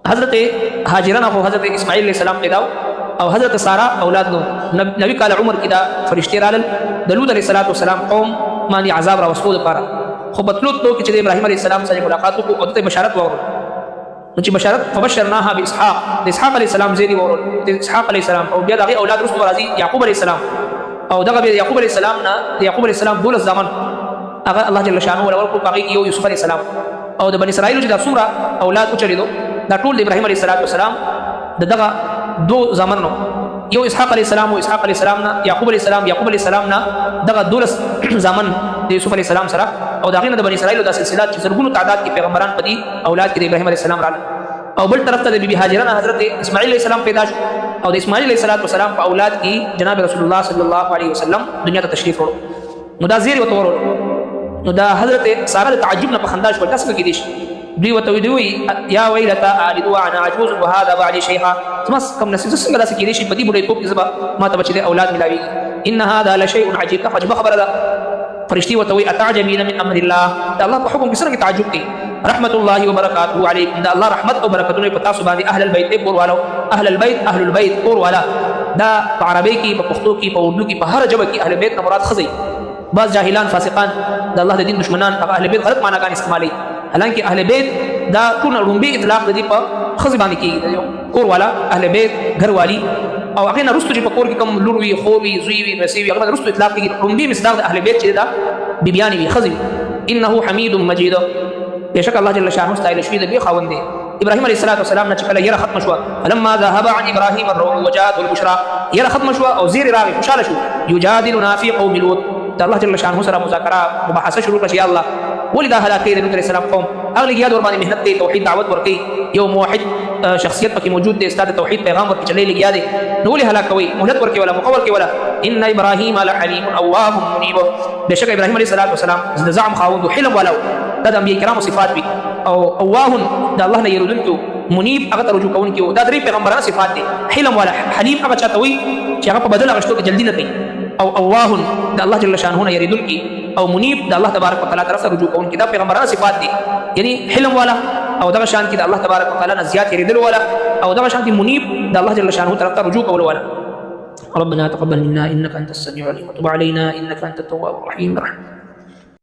حضرت هاجرہ کو حضرت اسماعیل علیہ السلام پیدا او حضرت سارا اولاد نو نبی کال عمر کی دا فرشتے رالل دلود علیہ السلام قوم مانی عذاب را وسود پارا خو بطلوت تو کہ ابراہیم علیہ السلام سے ملاقات کو او ته بشارت ورو چې بشارت فبشرناها باسحاق اسحاق علیہ السلام زیری ورو اسحاق علیہ السلام او بیا دغه اولاد رسول راضی یعقوب علیہ السلام او دغه یعقوب علیہ السلام نا یعقوب علیہ السلام دول زمان هغه الله جل شانه ول ورکو باقي یو یوسف علیہ السلام او د بنی اسرائیل چې د څومره اولاد او چریدو دا ټول ابراهیم علیه السلام دغه دو زمانو یو اسحاق علیه السلام او اسحاق علیه السلام نه یعقوب علیه السلام نه دغه دولس زمان د یوسف علیه السلام سره او دغه نه د بنی اسرائیل د سلسله چې زرګونو تعداد کې پیغمبران پدې اولاد کې د ابراهیم علیه السلام راغله او بل طرف ته د بیبي هاجره نه حضرت اسماعیل علیه السلام پیدا شو او د اسماعیل علیه السلام په اولاد کې جناب رسول الله صلی الله علیه وسلم دنیا ته تشریف وړو نو دا زیر وته ورو نو دا حضرت ساره د تعجب نه په خندا شو تاسو کې دي دوی وته دوی یا ویلتا الد وانا عجوز وهذا بعد شيخا تمس کم نسې څنګه داسې کې دي چې بدی بډې توپ کې زبا ما ته بچي اولاد ملاوي ان هذا لشيء عجيب عجب خبر ده فرشتي وته اتعجبين من امر الله دا الله په حکم کې څنګه تعجب کوي رحمت الله وبرکاته علیکم دا الله رحمت او برکتونه په تاسو باندې اهل البيت کور والو اهل البيت کور والا دا په عربی کې په پښتو کې په اردو کې په هر ژبه کې اهل بیت نه مراد خزي بعض جاهلان فاسقان د الله د دین دشمنان هغه اهل بیت غلط معناګان استعمالي حالانکه اهل بیت دا ټول رومبي اطلاق د دې په خزي باندې کېږي کور والا اهل بیت گھر والی او هغه نه رستو چې په کور کې کوم لور وي خور وي زوی وي رسي وي هغه رستو اطلاق کېږي رومبي مصداق د اهل بیت چې دا بیبيان وي خزي انه حمید مجید بشک الله جل شانه استایل شوی د بي خاوند دی ابراهيم عليه السلام نه چې کله یره ختم شو فلما ذهب عن ابراهيم الروع وجاءته البشرى یره ختم شو او زیر راوي خوشاله شو یجادلنا فی قوم لوط الله جل شانه سره مذاکره مباحثه شروع کړه یا الله ولدا هلاکې د نبی عليه السلام قوم اغلی یاد ور باندې مهنت دی توحید دعوت ورکي یو موحد شخصیت پکې موجود دی استاد توحید پیغام ورکړي چلې لګیا دی نو ولې هلاکوي مهلت ورکي ولا مقور کې ولا ان ابراهيم لحليم اواه منيب بشک ابراهيم عليه السلام زعم خاوند حلم ولو دا د انبیاء کرامو صفات وي او اواه د الله نه يردونکو منيب هغه رجوع کوونکو دا درې پیغمبرانو صفات دي حلم ولا حليم هغه چاته وي چې هغه په بدل غشتو کې جلدی نه کوي او اواه د الله جل شانه نه يردونکي او منيب د الله تبارک وتعالى طرف رجوع کوونکي دا پیغمبرانو صفات دي یعنی حلم والا او دغه شان کې د الله تبارک وتعالى نه زیات يردل ولا او دغه شان کې منيب د الله جل شانه طرف رجوع کول ولا ربنا تقبل منا انك انت السميع العليم وتب علينا انك انت التواب الرحيم